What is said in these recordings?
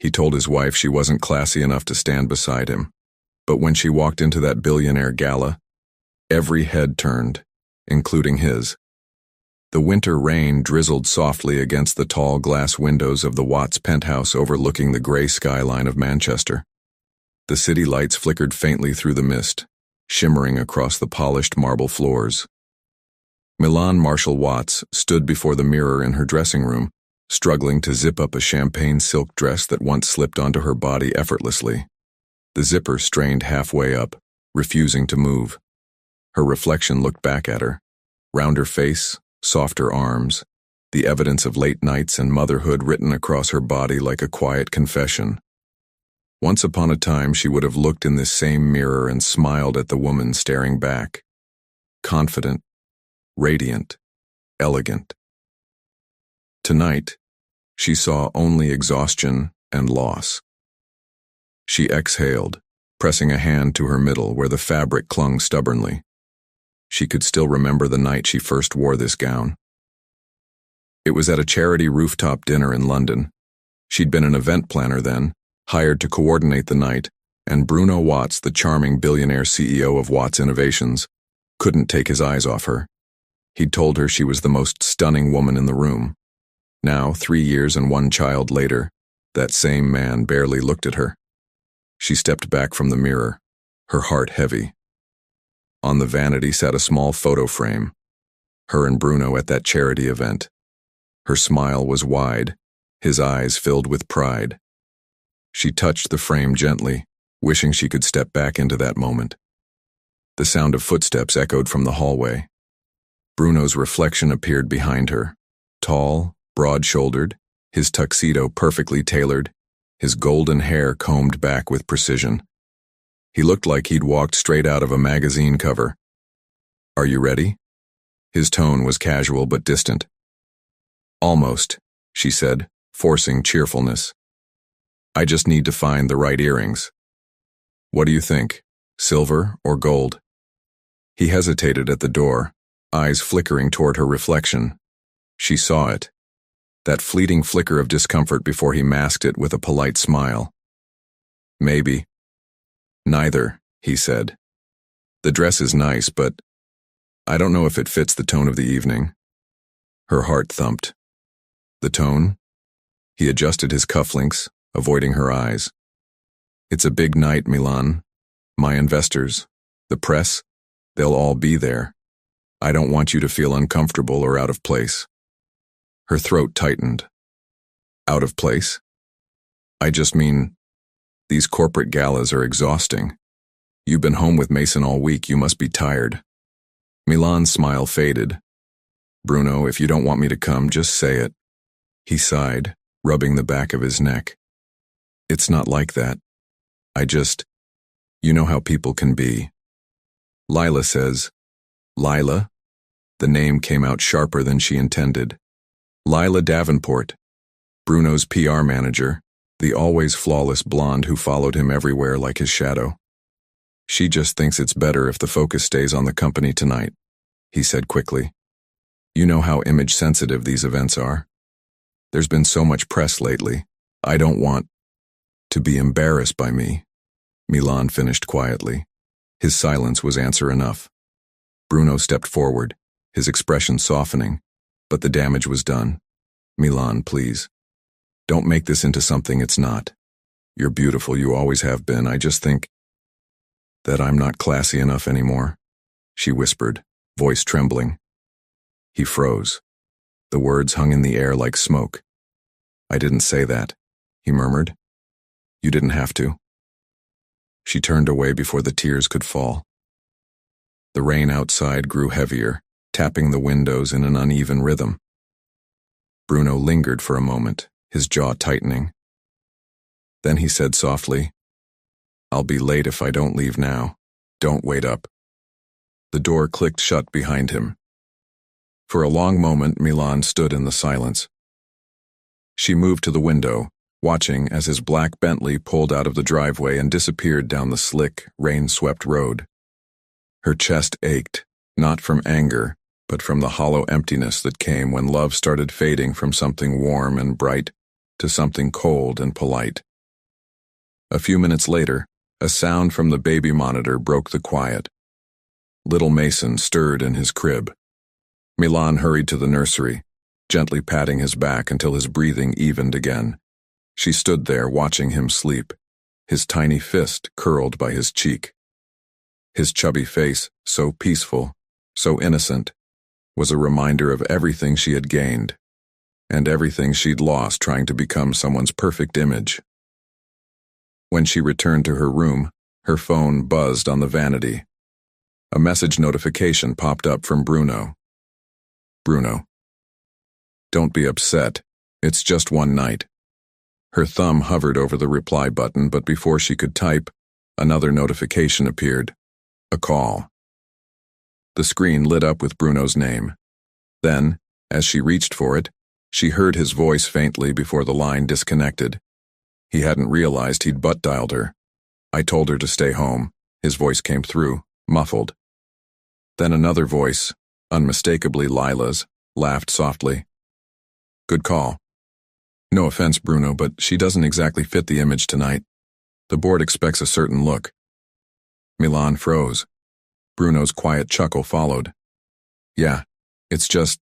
He told his wife she wasn't classy enough to stand beside him. But when she walked into that Billionaire gala, every head turned, including his. The winter rain drizzled softly against the tall glass windows of the Watts penthouse overlooking the gray skyline of Manchester. The city lights flickered faintly through the mist, shimmering across the polished marble floors. Milan Marshall-Watts stood before the mirror in her dressing room, struggling to zip up a champagne silk dress that once slipped onto her body effortlessly. The zipper strained halfway up, refusing to move. Her reflection looked back at her. Rounder face, softer arms, the evidence of late nights and motherhood written across her body like a quiet confession. Once upon a time she would have looked in this same mirror and smiled at the woman staring back. Confident, radiant, elegant. Tonight, she saw only exhaustion and loss. She exhaled, pressing a hand to her middle where the fabric clung stubbornly. She could still remember the night she first wore this gown. It was at a charity rooftop dinner in London. She'd been an event planner then, hired to coordinate the night, and Bruno Watts, the charming billionaire CEO of Watts Innovations, couldn't take his eyes off her. He'd told her she was the most stunning woman in the room. Now, 3 years and 1 child later, that same man barely looked at her. She stepped back from the mirror, her heart heavy. On the vanity sat a small photo frame, her and Bruno at that charity event. Her smile was wide, his eyes filled with pride. She touched the frame gently, wishing she could step back into that moment. The sound of footsteps echoed from the hallway. Bruno's reflection appeared behind her, tall, broad-shouldered, his tuxedo perfectly tailored, his golden hair combed back with precision. He looked like he'd walked straight out of a magazine cover. "Are you ready?" His tone was casual but distant. "Almost," she said, forcing cheerfulness. "I just need to find the right earrings." "What do you think, silver or gold?" He hesitated at the door, eyes flickering toward her reflection. She saw it. That fleeting flicker of discomfort before he masked it with a polite smile. "Maybe." "Neither," he said. "The dress is nice, but I don't know if it fits the tone of the evening." Her heart thumped. The tone? He adjusted his cufflinks, avoiding her eyes. "It's a big night, Milan. My investors, the press, they'll all be there. I don't want you to feel uncomfortable or out of place." Her throat tightened. "Out of place?" "I just mean, these corporate galas are exhausting. You've been home with Mason all week, you must be tired." Milan's smile faded. "Bruno, if you don't want me to come, just say it." He sighed, rubbing the back of his neck. "It's not like that. You know how people can be." "Lila says." "Lila?" The name came out sharper than she intended. Lila Davenport, Bruno's PR manager, the always flawless blonde who followed him everywhere like his shadow. "She just thinks it's better if the focus stays on the company tonight," he said quickly. "You know how image-sensitive these events are. There's been so much press lately. I don't want to be embarrassed by me." Milan finished quietly. His silence was answer enough. Bruno stepped forward, his expression softening, but the damage was done. "Milan, please. Don't make this into something it's not. You're beautiful, you always have been. I just think that I'm not classy enough anymore," she whispered, voice trembling. He froze. The words hung in the air like smoke. "I didn't say that," he murmured. "You didn't have to." She turned away before the tears could fall. The rain outside grew heavier, tapping the windows in an uneven rhythm. Bruno lingered for a moment, his jaw tightening. Then he said softly, "I'll be late if I don't leave now. Don't wait up." The door clicked shut behind him. For a long moment, Milan stood in the silence. She moved to the window, watching as his black Bentley pulled out of the driveway and disappeared down the slick, rain-swept road. Her chest ached, not from anger, but from the hollow emptiness that came when love started fading from something warm and bright to something cold and polite. A few minutes later, a sound from the baby monitor broke the quiet. Little Mason stirred in his crib. Milan hurried to the nursery, gently patting his back until his breathing evened again. She stood there watching him sleep, his tiny fist curled by his cheek. His chubby face, so peaceful, so innocent, was a reminder of everything she had gained, and everything she'd lost trying to become someone's perfect image. When she returned to her room, her phone buzzed on the vanity. A message notification popped up from Bruno. Bruno. Don't be upset. It's just one night. Her thumb hovered over the reply button, but before she could type, another notification appeared. A call. The screen lit up with Bruno's name. Then, as she reached for it, she heard his voice faintly before the line disconnected. He hadn't realized he'd butt-dialed her. I told her to stay home. His voice came through, muffled. Then another voice, unmistakably Lila's, laughed softly. Good call. No offense, Bruno, but she doesn't exactly fit the image tonight. The board expects a certain look. Milan froze. Bruno's quiet chuckle followed. Yeah, it's just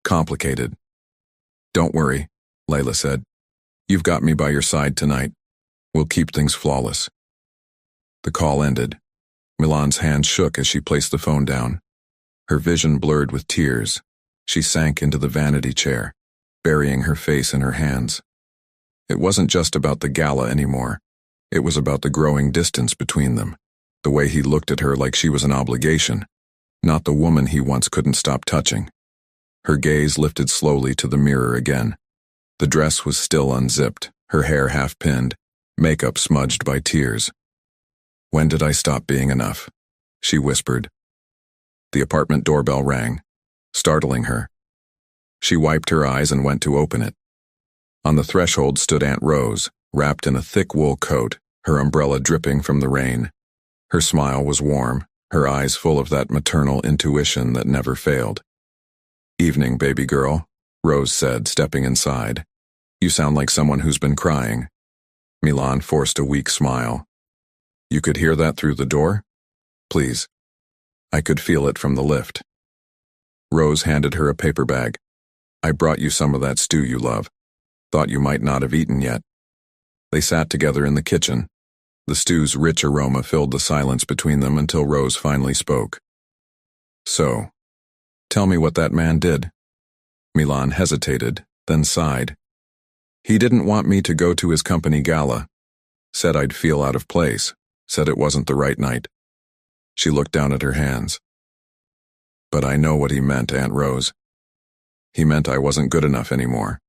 complicated. Don't worry, Layla said. You've got me by your side tonight. We'll keep things flawless. The call ended. Milan's hand shook as she placed the phone down. Her vision blurred with tears. She sank into the vanity chair, burying her face in her hands. It wasn't just about the gala anymore. It was about the growing distance between them, the way he looked at her like she was an obligation, not the woman he once couldn't stop touching. Her gaze lifted slowly to the mirror again. The dress was still unzipped, her hair half-pinned, makeup smudged by tears. When did I stop being enough? She whispered. The apartment doorbell rang, startling her. She wiped her eyes and went to open it. On the threshold stood Aunt Rose, wrapped in a thick wool coat, her umbrella dripping from the rain. Her smile was warm, her eyes full of that maternal intuition that never failed. Evening, baby girl, Rose said, stepping inside. You sound like someone who's been crying. Milan forced a weak smile. You could hear that through the door? Please. I could feel it from the lift. Rose handed her a paper bag. I brought you some of that stew you love. Thought you might not have eaten yet. They sat together in the kitchen. The stew's rich aroma filled the silence between them until Rose finally spoke. So, tell me what that man did. Milan hesitated, then sighed. He didn't want me to go to his company gala. Said I'd feel out of place. Said it wasn't the right night. She looked down at her hands. But I know what he meant, Aunt Rose. He meant I wasn't good enough anymore.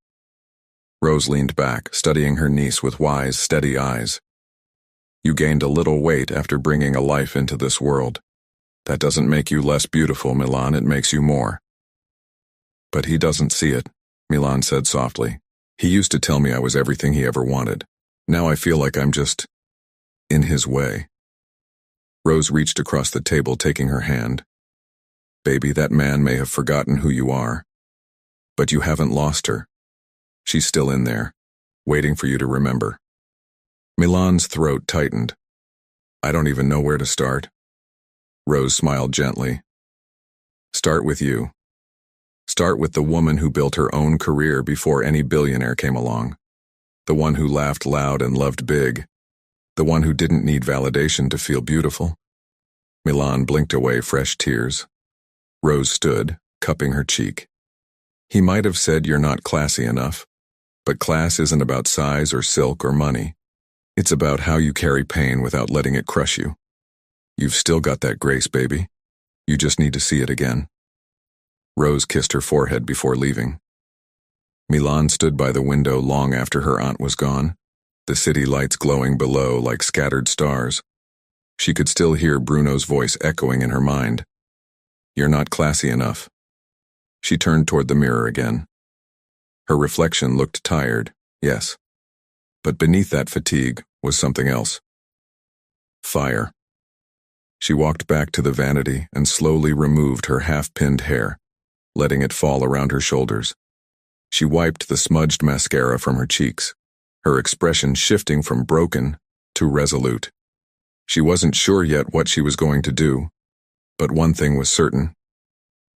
Rose leaned back, studying her niece with wise, steady eyes. You gained a little weight after bringing a life into this world. That doesn't make you less beautiful, Milan, it makes you more. But he doesn't see it, Milan said softly. He used to tell me I was everything he ever wanted. Now I feel like I'm just in his way. Rose reached across the table, taking her hand. Baby, that man may have forgotten who you are. But you haven't lost her. She's still in there, waiting for you to remember. Milan's throat tightened. I don't even know where to start. Rose smiled gently. Start with you. Start with the woman who built her own career before any billionaire came along. The one who laughed loud and loved big. The one who didn't need validation to feel beautiful. Milan blinked away fresh tears. Rose stood, cupping her cheek. He might have said you're not classy enough, but class isn't about size or silk or money. It's about how you carry pain without letting it crush you. You've still got that grace, baby. You just need to see it again. Rose kissed her forehead before leaving. Milan stood by the window long after her aunt was gone, the city lights glowing below like scattered stars. She could still hear Bruno's voice echoing in her mind. You're not classy enough. She turned toward the mirror again. Her reflection looked tired, yes. But beneath that fatigue was something else. Fire. She walked back to the vanity and slowly removed her half-pinned hair, letting it fall around her shoulders. She wiped the smudged mascara from her cheeks, her expression shifting from broken too resolute. She wasn't sure yet what she was going to do, but one thing was certain.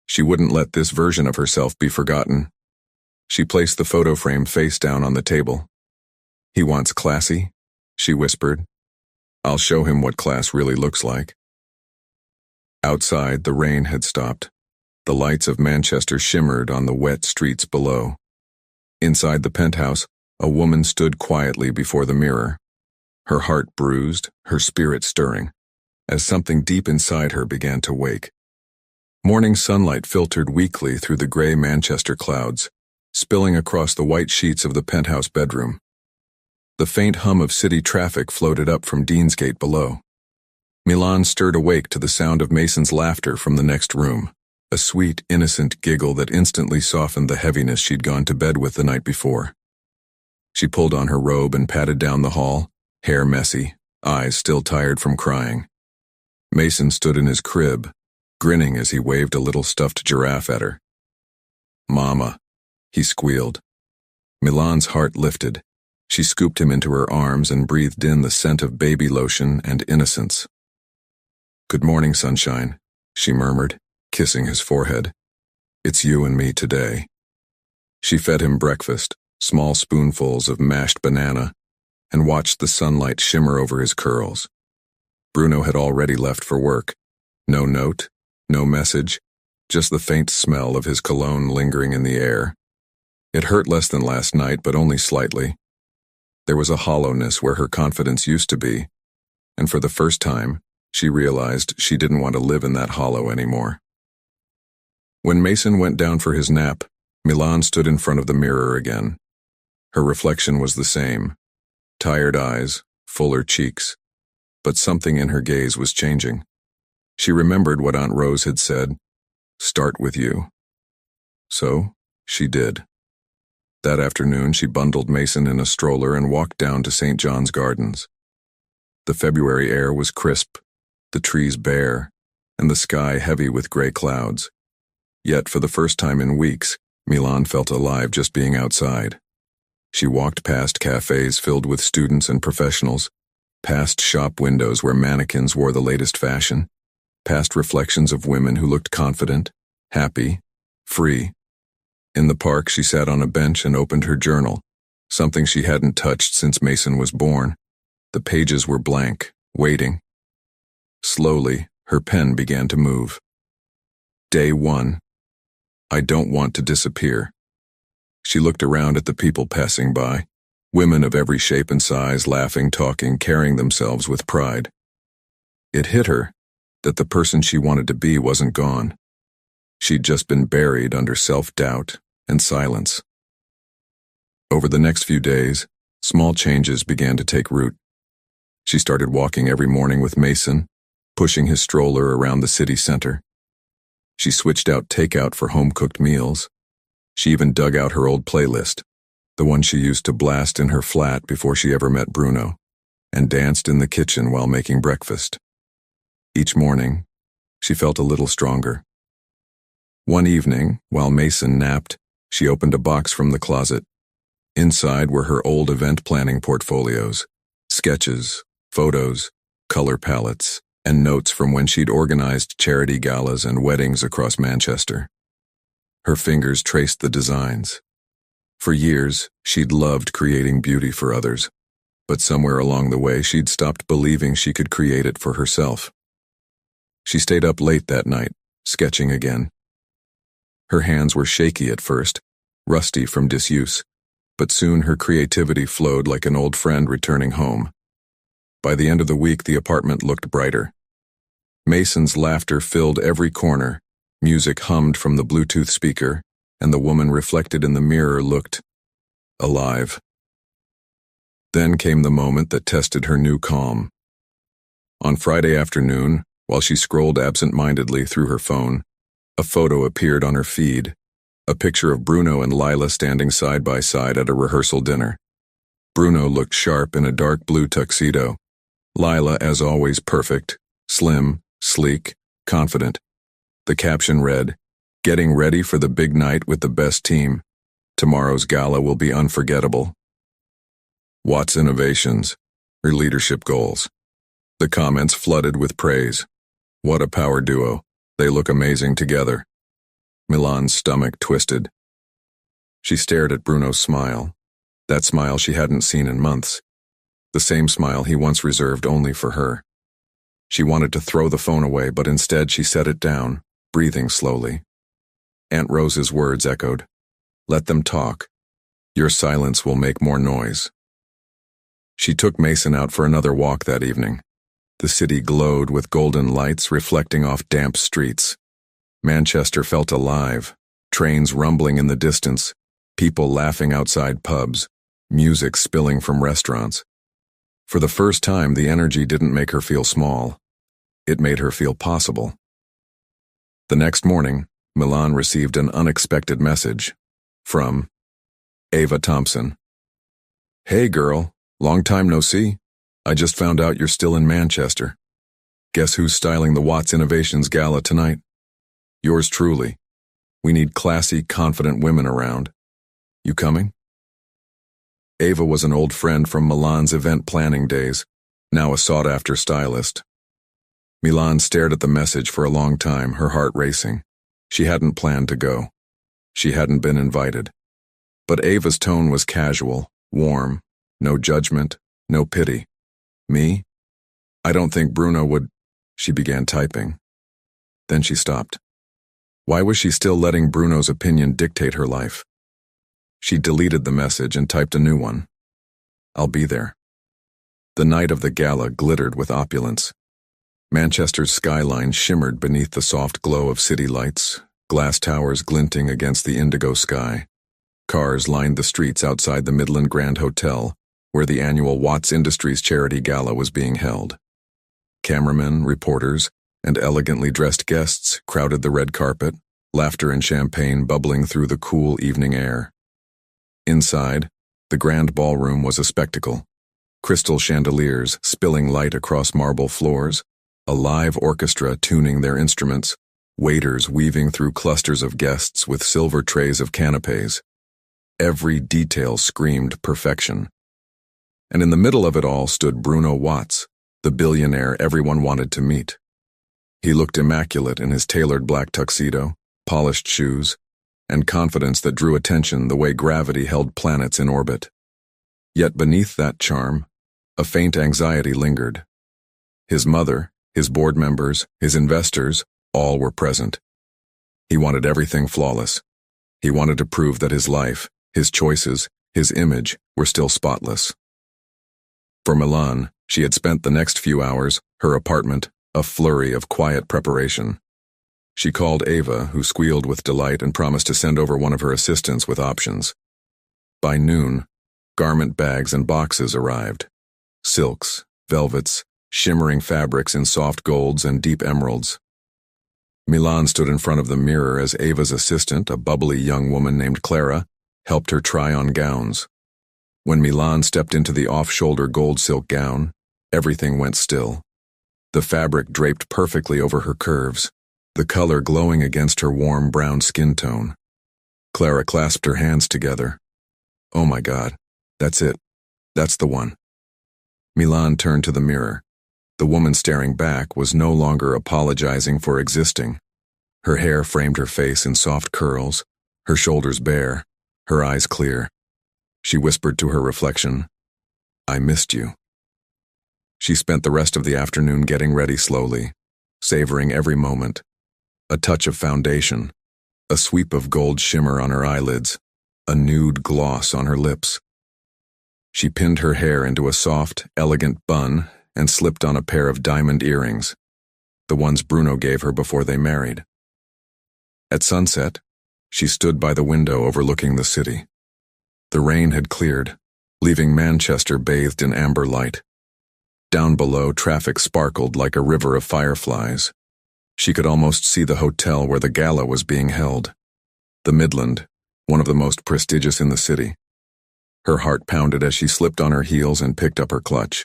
She wouldn't let this version of herself be forgotten. She placed the photo frame face down on the table. "He wants classy," she whispered. "I'll show him what class really looks like." Outside, the rain had stopped. The lights of Manchester shimmered on the wet streets below. Inside the penthouse, a woman stood quietly before the mirror, her heart bruised, her spirit stirring, as something deep inside her began to wake. Morning sunlight filtered weakly through the gray Manchester clouds, spilling across the white sheets of the penthouse bedroom. The faint hum of city traffic floated up from Deansgate below. Milan stirred awake to the sound of Mason's laughter from the next room, a sweet, innocent giggle that instantly softened the heaviness she'd gone to bed with the night before. She pulled on her robe and padded down the hall, hair messy, eyes still tired from crying. Mason stood in his crib, grinning as he waved a little stuffed giraffe at her. "Mama," he squealed. Milan's heart lifted. She scooped him into her arms and breathed in the scent of baby lotion and innocence. "Good morning, sunshine," she murmured, kissing his forehead. "It's you and me today." She fed him breakfast, small spoonfuls of mashed banana, and watched the sunlight shimmer over his curls. Bruno had already left for work. No note, no message, just the faint smell of his cologne lingering in the air. It hurt less than last night, but only slightly. There was a hollowness where her confidence used to be, and for the first time, she realized she didn't want to live in that hollow anymore. When Mason went down for his nap, Milan stood in front of the mirror again. Her reflection was the same. Tired eyes, fuller cheeks, but something in her gaze was changing. She remembered what Aunt Rose had said, "Start with you." So, she did. That afternoon, she bundled Mason in a stroller and walked down to St. John's Gardens. The February air was crisp, the trees bare, and the sky heavy with gray clouds. Yet, for the first time in weeks, Milan felt alive just being outside. She walked past cafes filled with students and professionals, past shop windows where mannequins wore the latest fashion, past reflections of women who looked confident, happy, free. In the park, she sat on a bench and opened her journal, something she hadn't touched since Mason was born. The pages were blank, waiting. Slowly, her pen began to move. Day 1. I don't want to disappear. She looked around at the people passing by, women of every shape and size, laughing, talking, carrying themselves with pride. It hit her that the person she wanted to be wasn't gone. She'd just been buried under self-doubt and silence. Over the next few days, small changes began to take root. She started walking every morning with Mason, pushing his stroller around the city center. She switched out takeout for home-cooked meals. She even dug out her old playlist, the one she used to blast in her flat before she ever met Bruno, and danced in the kitchen while making breakfast. Each morning, she felt a little stronger. One evening, while Mason napped, she opened a box from the closet. Inside were her old event planning portfolios, sketches, photos, color palettes, and notes from when she'd organized charity galas and weddings across Manchester. Her fingers traced the designs. For years, she'd loved creating beauty for others, but somewhere along the way she'd stopped believing she could create it for herself. She stayed up late that night, sketching again. Her hands were shaky at first, rusty from disuse, but soon her creativity flowed like an old friend returning home. By the end of the week, the apartment looked brighter. Mason's laughter filled every corner, music hummed from the Bluetooth speaker, and the woman reflected in the mirror looked alive. Then came the moment that tested her new calm. On Friday afternoon, while she scrolled absent-mindedly through her phone, a photo appeared on her feed, a picture of Bruno and Lila standing side by side at a rehearsal dinner. Bruno looked sharp in a dark blue tuxedo. Lila, as always, perfect, slim, sleek, confident. The caption read, "Getting ready for the big night with the best team. Tomorrow's gala will be unforgettable." Watts Innovations, her leadership goals. The comments flooded with praise. What a power duo. They look amazing together. Milan's stomach twisted. She stared at Bruno's smile, that smile she hadn't seen in months, the same smile he once reserved only for her. She wanted to throw the phone away, but instead she set it down, breathing slowly. Aunt Rose's words echoed. Let them talk. Your silence will make more noise. She took Mason out for another walk that evening. The city glowed with golden lights reflecting off damp streets. Manchester felt alive, trains rumbling in the distance, people laughing outside pubs, music spilling from restaurants. For the first time, the energy didn't make her feel small. It made her feel possible. The next morning, Milan received an unexpected message from Ava Thompson. Hey girl, long time no see. I just found out you're still in Manchester. Guess who's styling the Watts Innovations Gala tonight? Yours truly. We need classy, confident women around. You coming? Ava was an old friend from Milan's event planning days, now a sought-after stylist. Milan stared at the message for a long time, her heart racing. She hadn't planned to go. She hadn't been invited. But Ava's tone was casual, warm, no judgment, no pity. Me? I don't think Bruno would... She began typing. Then she stopped. Why was she still letting Bruno's opinion dictate her life? She deleted the message and typed a new one. I'll be there. The night of the gala glittered with opulence. Manchester's skyline shimmered beneath the soft glow of city lights, glass towers glinting against the indigo sky. Cars lined the streets outside the Midland Grand Hotel, where the annual Watts Industries charity gala was being held. Cameramen, reporters, and elegantly dressed guests crowded the red carpet, laughter and champagne bubbling through the cool evening air. Inside, the grand ballroom was a spectacle. Crystal chandeliers spilling light across marble floors, a live orchestra tuning their instruments, waiters weaving through clusters of guests with silver trays of canapes. Every detail screamed perfection. And in the middle of it all stood Bruno Watts, the billionaire everyone wanted to meet. He looked immaculate in his tailored black tuxedo, polished shoes, and confidence that drew attention the way gravity held planets in orbit. Yet beneath that charm, a faint anxiety lingered. His mother, his board members, his investors, all were present. He wanted everything flawless. He wanted to prove that his life, his choices, his image were still spotless. For Milan, she had spent the next few hours, her apartment, a flurry of quiet preparation. She called Ava, who squealed with delight and promised to send over one of her assistants with options. By noon, garment bags and boxes arrived. Silks, velvets, shimmering fabrics in soft golds and deep emeralds. Milan stood in front of the mirror as Ava's assistant, a bubbly young woman named Clara, helped her try on gowns. When Milan stepped into the off-shoulder gold silk gown, everything went still. The fabric draped perfectly over her curves, the color glowing against her warm brown skin tone. Clara clasped her hands together. Oh my God, that's it. That's the one. Milan turned to the mirror. The woman staring back was no longer apologizing for existing. Her hair framed her face in soft curls, her shoulders bare, her eyes clear. She whispered to her reflection, I missed you. She spent the rest of the afternoon getting ready slowly, savoring every moment. A touch of foundation, a sweep of gold shimmer on her eyelids, a nude gloss on her lips. She pinned her hair into a soft, elegant bun and slipped on a pair of diamond earrings, the ones Bruno gave her before they married. At sunset, she stood by the window overlooking the city. The rain had cleared, leaving Manchester bathed in amber light. Down below, traffic sparkled like a river of fireflies. She could almost see the hotel where the gala was being held. The Midland, one of the most prestigious in the city. Her heart pounded as she slipped on her heels and picked up her clutch.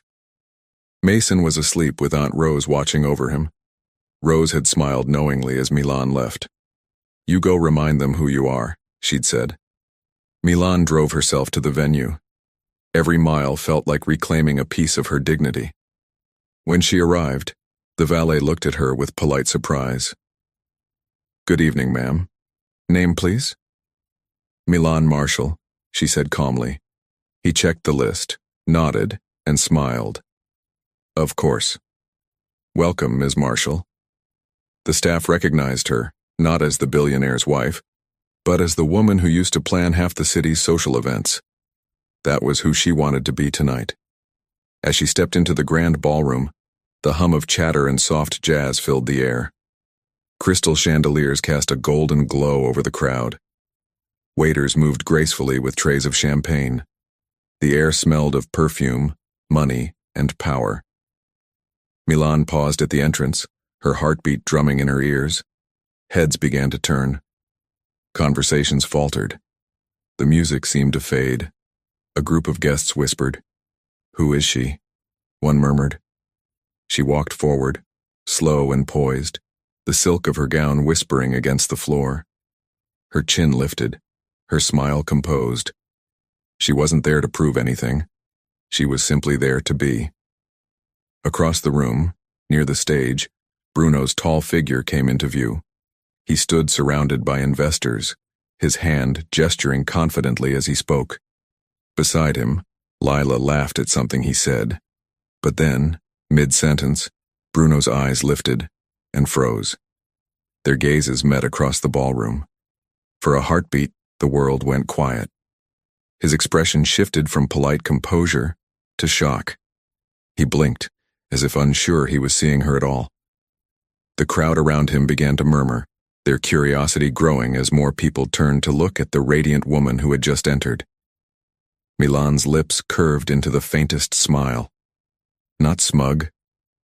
Mason was asleep with Aunt Rose watching over him. Rose had smiled knowingly as Milan left. You go remind them who you are, she'd said. Milan drove herself to the venue. Every mile felt like reclaiming a piece of her dignity. When she arrived, the valet looked at her with polite surprise. "Good evening, ma'am. Name, please?" "Milan Marshall," she said calmly. He checked the list, nodded, and smiled. "Of course. Welcome, Ms. Marshall." The staff recognized her, not as the billionaire's wife, but as the woman who used to plan half the city's social events. That was who she wanted to be tonight. As she stepped into the grand ballroom, the hum of chatter and soft jazz filled the air. Crystal chandeliers cast a golden glow over the crowd. Waiters moved gracefully with trays of champagne. The air smelled of perfume, money, and power. Milan paused at the entrance, her heartbeat drumming in her ears. Heads began to turn. Conversations faltered. The music seemed to fade. A group of guests whispered, "Who is she?" One murmured. She walked forward, slow and poised, the silk of her gown whispering against the floor. Her chin lifted, her smile composed. She wasn't there to prove anything. She was simply there to be. Across the room, near the stage, Bruno's tall figure came into view. He stood surrounded by investors, his hand gesturing confidently as he spoke. Beside him, Lila laughed at something he said. But then, mid-sentence, Bruno's eyes lifted and froze. Their gazes met across the ballroom. For a heartbeat, the world went quiet. His expression shifted from polite composure to shock. He blinked, as if unsure he was seeing her at all. The crowd around him began to murmur, their curiosity growing as more people turned to look at the radiant woman who had just entered. Milan's lips curved into the faintest smile. Not smug,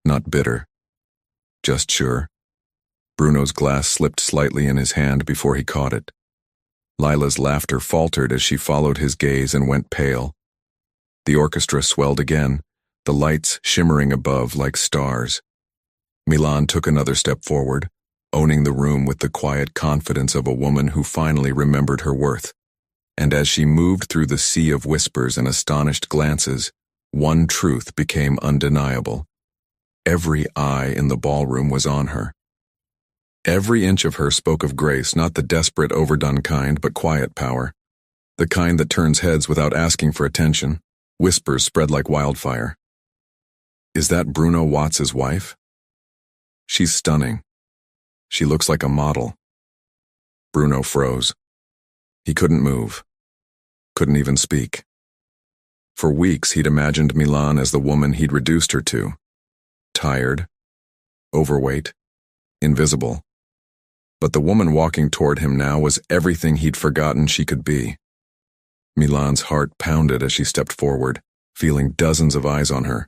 not bitter. Just sure. Bruno's glass slipped slightly in his hand before he caught it. Lila's laughter faltered as she followed his gaze and went pale. The orchestra swelled again, the lights shimmering above like stars. Milan took another step forward, owning the room with the quiet confidence of a woman who finally remembered her worth. And as she moved through the sea of whispers and astonished glances, one truth became undeniable. Every eye in the ballroom was on her. Every inch of her spoke of grace, not the desperate, overdone kind, but quiet power. The kind that turns heads without asking for attention. Whispers spread like wildfire. "Is that Bruno Watts' wife?" "She's stunning. She looks like a model." Bruno froze. He couldn't move. Couldn't even speak. For weeks he'd imagined Milan as the woman he'd reduced her to. Tired, overweight, invisible. But the woman walking toward him now was everything he'd forgotten she could be. Milan's heart pounded as she stepped forward, feeling dozens of eyes on her.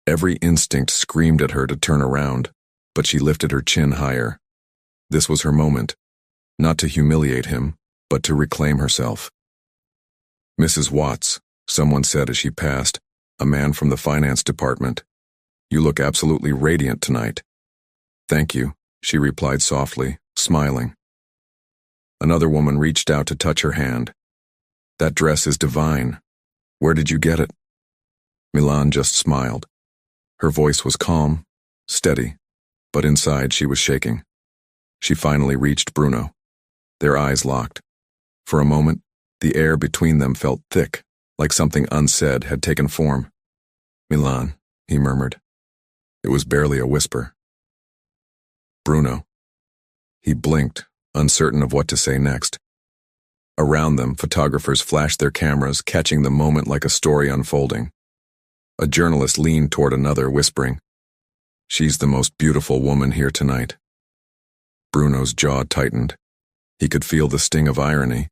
Every instinct screamed at her to turn around, but she lifted her chin higher. This was her moment, not to humiliate him, but to reclaim herself. "Mrs. Watts," someone said as she passed, a man from the finance department. "You look absolutely radiant tonight." "Thank you," she replied softly, smiling. Another woman reached out to touch her hand. "That dress is divine. Where did you get it?" Milan just smiled. Her voice was calm, steady, but inside she was shaking. She finally reached Bruno. Their eyes locked. For a moment, the air between them felt thick, like something unsaid had taken form. "Milan," he murmured. It was barely a whisper. "Bruno." He blinked, uncertain of what to say next. Around them, photographers flashed their cameras, catching the moment like a story unfolding. A journalist leaned toward another, whispering, "She's the most beautiful woman here tonight." Bruno's jaw tightened. He could feel the sting of irony.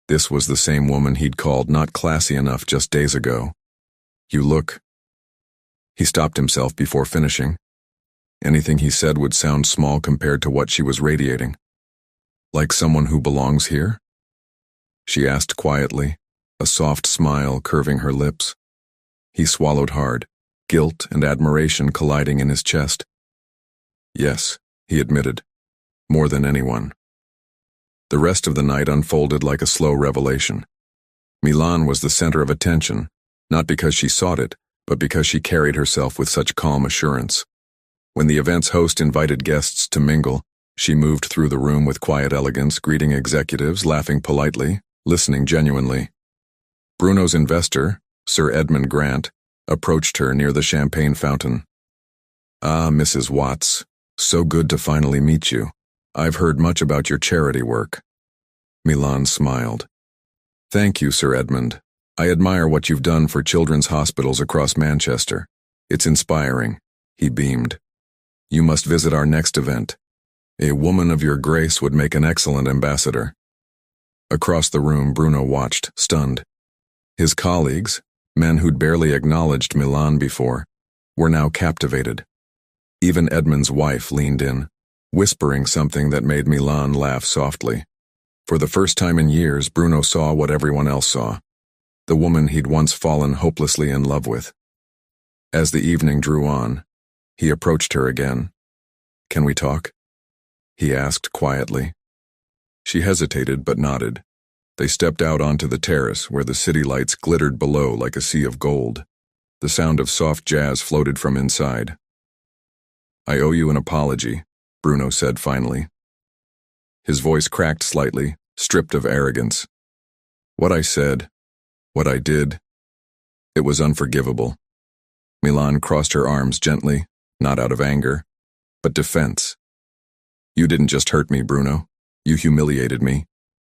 This was the same woman he'd called not classy enough just days ago. "You look—" He stopped himself before finishing. Anything he said would sound small compared to what she was radiating. "Like someone who belongs here?" She asked quietly, a soft smile curving her lips. He swallowed hard, guilt and admiration colliding in his chest. "Yes," he admitted, "more than anyone." The rest of the night unfolded like a slow revelation. Milan was the center of attention, not because she sought it, but because she carried herself with such calm assurance. When the event's host invited guests to mingle, she moved through the room with quiet elegance, greeting executives, laughing politely, listening genuinely. Bruno's investor, Sir Edmund Grant, approached her near the champagne fountain. "Ah, Mrs. Watts, so good to finally meet you. I've heard much about your charity work." Milan smiled. "Thank you, Sir Edmund. I admire what you've done for children's hospitals across Manchester. It's inspiring." He beamed. "You must visit our next event. A woman of your grace would make an excellent ambassador." Across the room, Bruno watched, stunned. His colleagues, men who'd barely acknowledged Milan before, were now captivated. Even Edmund's wife leaned in, whispering something that made Milan laugh softly. For the first time in years, Bruno saw what everyone else saw, the woman he'd once fallen hopelessly in love with. As the evening drew on, he approached her again. "Can we talk?" he asked quietly. She hesitated but nodded. They stepped out onto the terrace where the city lights glittered below like a sea of gold. The sound of soft jazz floated from inside. "I owe you an apology," Bruno said finally. His voice cracked slightly, stripped of arrogance. "What I said, what I did, it was unforgivable." Milan crossed her arms gently, not out of anger, but defense. "You didn't just hurt me, Bruno. You humiliated me.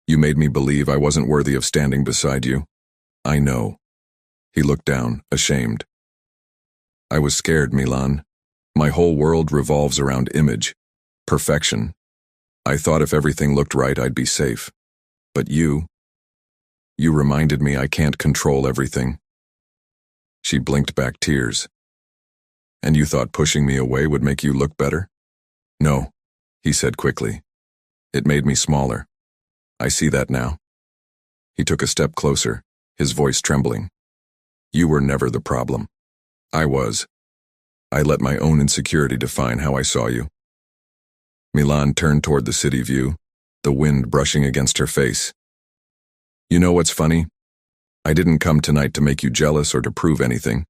You made me believe I wasn't worthy of standing beside you. I know." He looked down, ashamed. "I was scared, Milan. My whole world revolves around image, perfection. I thought if everything looked right, I'd be safe. But you reminded me I can't control everything." She blinked back tears. "And you thought pushing me away would make you look better?" "No," he said quickly. "It made me smaller. I see that now." He took a step closer, his voice trembling. "You were never the problem. I was. I let my own insecurity define how I saw you." Milan turned toward the city view, the wind brushing against her face. "You know what's funny? I didn't come tonight to make you jealous or to prove anything.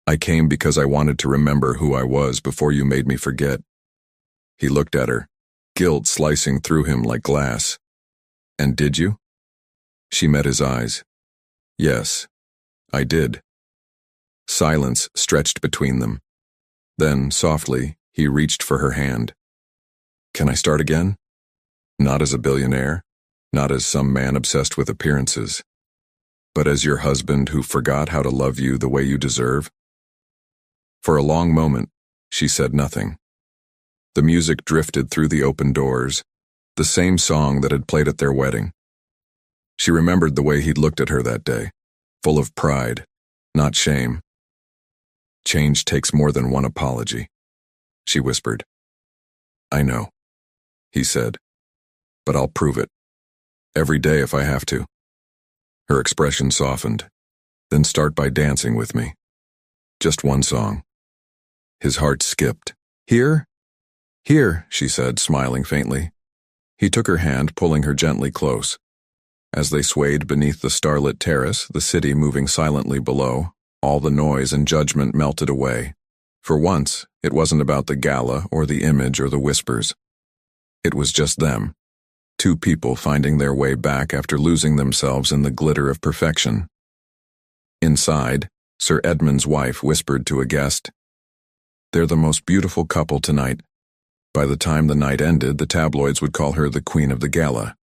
I came because I wanted to remember who I was before you made me forget." He looked at her, guilt slicing through him like glass. "And did you?" She met his eyes. "Yes, I did." Silence stretched between them. Then, softly, he reached for her hand. "Can I start again? Not as a billionaire, not as some man obsessed with appearances, but as your husband who forgot how to love you the way you deserve?" For a long moment, she said nothing. The music drifted through the open doors, the same song that had played at their wedding. She remembered the way he'd looked at her that day, full of pride, not shame. "Change takes more than one apology," she whispered. "I know," he said, "but I'll prove it. Every day if I have to." Her expression softened. "Then start by dancing with me. Just one song." His heart skipped. "Here?" "Here," she said, smiling faintly. He took her hand, pulling her gently close. As they swayed beneath the starlit terrace, the city moving silently below, all the noise and judgment melted away. For once, it wasn't about the gala or the image or the whispers. It was just them, two people finding their way back after losing themselves in the glitter of perfection. Inside, Sir Edmund's wife whispered to a guest, "They're the most beautiful couple tonight." By the time the night ended, the tabloids would call her the queen of the gala.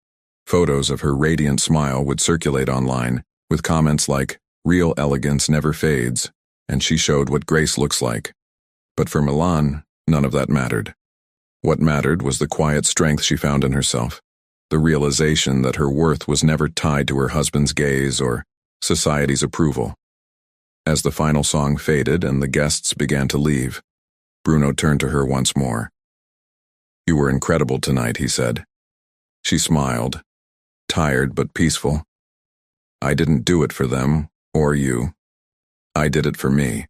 Photos of her radiant smile would circulate online, with comments like, "Real elegance never fades," and she showed what grace looks like. But for Milan, none of that mattered. What mattered was the quiet strength she found in herself, the realization that her worth was never tied to her husband's gaze or society's approval. As the final song faded and the guests began to leave, Bruno turned to her once more. "You were incredible tonight," he said. She smiled, tired but peaceful. "I didn't do it for them, or you. I did it for me."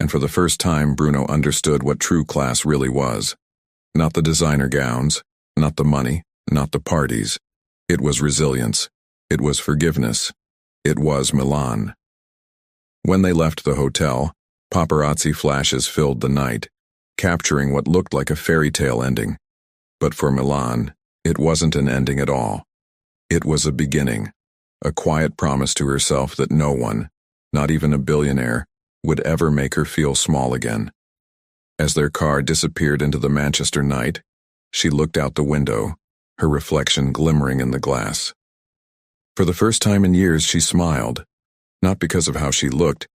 And for the first time, Bruno understood what true class really was. Not the designer gowns, not the money, not the parties. It was resilience. It was forgiveness. It was Milan. When they left the hotel, paparazzi flashes filled the night, capturing what looked like a fairy tale ending. But for Milan, it wasn't an ending at all. It was a beginning, a quiet promise to herself that no one, not even a billionaire, would ever make her feel small again. As their car disappeared into the Manchester night, she looked out the window, her reflection glimmering in the glass. For the first time in years, she smiled, not because of how she looked,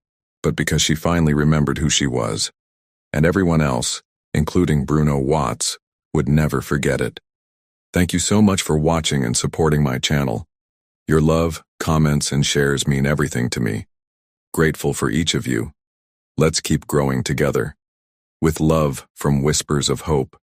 but because she finally remembered who she was. And everyone else, including Bruno Watts, would never forget it. Thank you so much for watching and supporting my channel. Your love, comments, and shares mean everything to me. Grateful for each of you. Let's keep growing together. With love from Whispers of Hope.